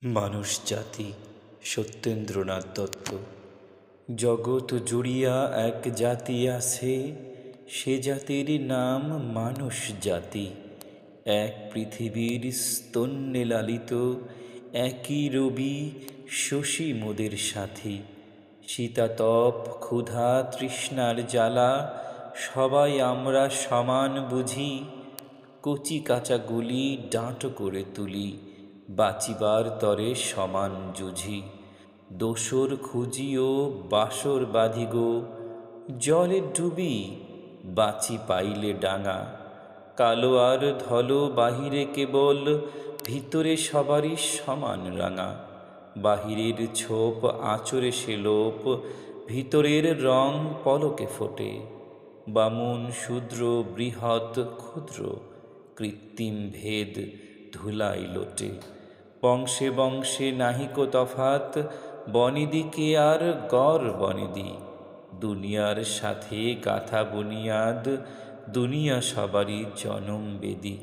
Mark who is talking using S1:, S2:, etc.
S1: মানুষ জাতি সত্যেন্দ্রনাথ দত্ত। জগৎ জুড়িয়া এক জাতি আছে, সে জাতির নাম মানুষ জাতি। এক পৃথিবীর স্তন্যে লালিত, একই রবি শশী মোদের সাথী। শীতাতপ ক্ষুধা তৃষ্ণার জ্বালা, সবাই আমরা সমান বুঝি। কচি কাঁচা গুলি ডাঁটো করে তুলি, বাঁচিবার তরে সমান জুঝি। দোসর খুঁজিও বাসর বাঁধি গো, জলে ডুবি বাঁচি পাইলে ডাঙা। কালো আর ধলো বাহিরে কেবল, ভিতরে সবারই সমান রাঙা। বাহিরের ছোপ আঁচড়ে সে লোপ, ভিতরের রং পলকে ফোটে। বামুন শূদ্র বৃহৎ ক্ষুদ্র, কৃত্রিম ভেদ ধুলাই লোটে। বংশে বংশে নাহিকো তফাত, বনেদিকে আর গড় বনেদি। দুনিয়ার সাথে গাথা বুনিয়াদ, দুনিয়া সবারই জনম বেদি।